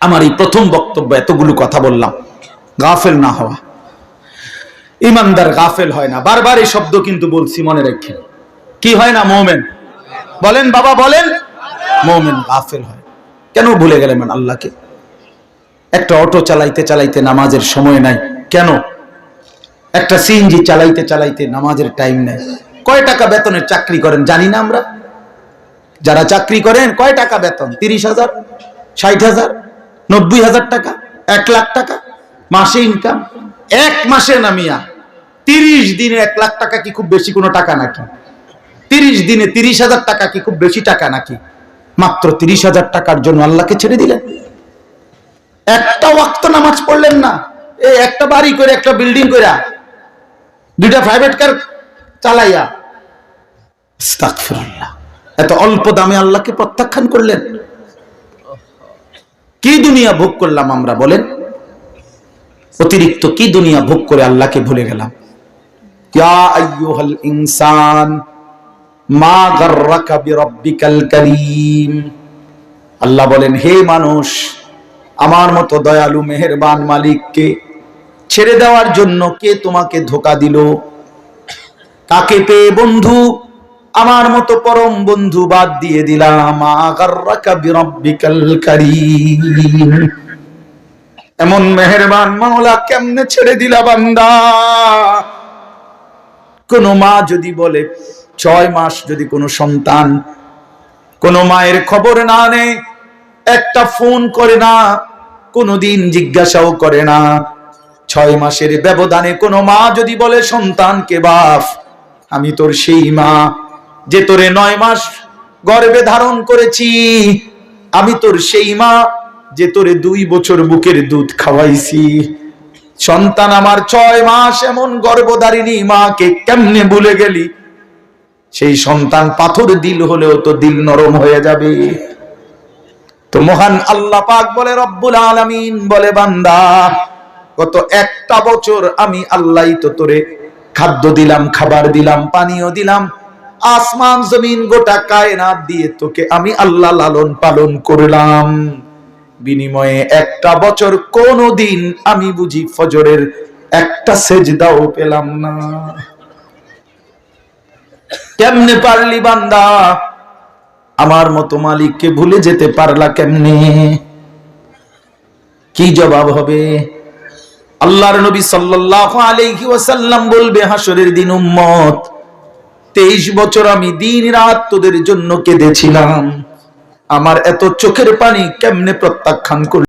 আমার এই প্রথম বক্তব্য, এতগুলো কথা বললাম, গাফেল না হওয়া। ইমানদার গাফেল হয় না, বারবার এই শব্দ কিন্তু বলছি, মনে রাখেন। কি হয় না? মুমিন। বলেন বাবা, বলেন। মুমিন গাফেল হয়। কেন ভুলে গেলেন আল্লাহকে? একটা অটো চালাইতে চালাইতে নামাজের সময় নাই কেন? একটা সিএনজি চালাইতে চালাইতে নামাজের টাইম নাই। কয় টাকা বেতনের চাকরি করেন জানি না আমরা? যারা চাকরি করেন কয় টাকা বেতন? 30,000, 60,000, 90,000 টাকা, 1 লাখ টাকা মাসে ইনকাম। এক মাসে নামিয়া 30 দিনে 1 লাখ টাকা কি খুব বেশি কোনো টাকা নাকি? 30 দিনে 30,000 টাকা কি খুব বেশি টাকা নাকি? মাত্র 30,000 টাকার জন্য আল্লাহকে ছেড়ে দিলেন। একটা ওয়াক্ত নামাজ পড়লেন না। এই একটা বাড়ি করে, একটা বিল্ডিং করে, 2টা প্রাইভেট কার চালাইয়া, আস্তাগফিরুল্লাহ, এত অল্প দামে আল্লাহকে প্রত্যাখ্যান করলেন। কি দুনিয়া ভোগ করলাম আমরা, বলেন? অতিরিক্ত কি দুনিয়া ভোগ করে আল্লাহকে ভুলে গেলাম। ইয়া আইয়ুহাল ইনসান মা গাররাকা বিরাব্বিকাল কারীম। আল্লাহ বলেন, হে মানুষ, আমার মতো দয়ালু মেহেরবান মালিককে ছেড়ে দেওয়ার জন্য কে তোমাকে ধোঁকা দিল? কাকে পেয়ে বন্ধু আমার মতো পরম বন্ধু বাদ দিয়ে দিলাম? মা গাররাকা বিরাব্বিকাল কারীম। এমন মেহেরবান মাওলা কেমনে ছেড়ে দিলা বান্দা? কোন মা যদি বলে 6 মাস যদি কোনো সন্তান কোন মায়ের খবর না নেয়, একটা ফোন করে না, কোনদিন জিজ্ঞাসাও করে না, 6 মাসের ব্যবধানে কোন মা যদি বলে সন্তানকে, বাপ আমি তোর সেই মা যে তোরে 9 মাস গর্ভে ধারণ করেছি, আমি তোর সেই মা যে তোরে 2 বছর বুকের দুধ খাওয়াইছি, সন্তান আমার 6 মাস এমন গর্ভধারিণী মাকে কেমনে ভুলে গেলি? সেই সন্তান পাথর দিল হলেও তো দিল নরম হয়ে যাবে। তো মহান আল্লাহ পাক বলে, রব্বুল আলামিন বলে, বান্দা গত 1টা বছর আমি আল্লাহই তো তোরে খাদ্য দিলাম, খাবার দিলাম, পানীয় দিলাম, আসমান জমিন গোটা কায়নাত দিয়ে তোকে আমি আল্লাহ লালন পালন করলাম। বিনিময়ে 1টা বছর কোনদিন আমি বুঝি ফজরের একটা সেজদাও পেলাম না। কেমনে পারলি বান্দা? আমার মতো মালিককে ভুলে যেতে পারলা কেমনে? কি জবাব হবে? আল্লাহর নবী সাল্লাল্লাহু আলাইহি ওয়াসাল্লাম বলবে হাসরের দিন, উম্মত 23 বছর আমি দিন রাত তোদের জন্য কেঁদেছিলাম, আমার এত চোখের পানি কেমনে প্রত্যাখ্যান করলি?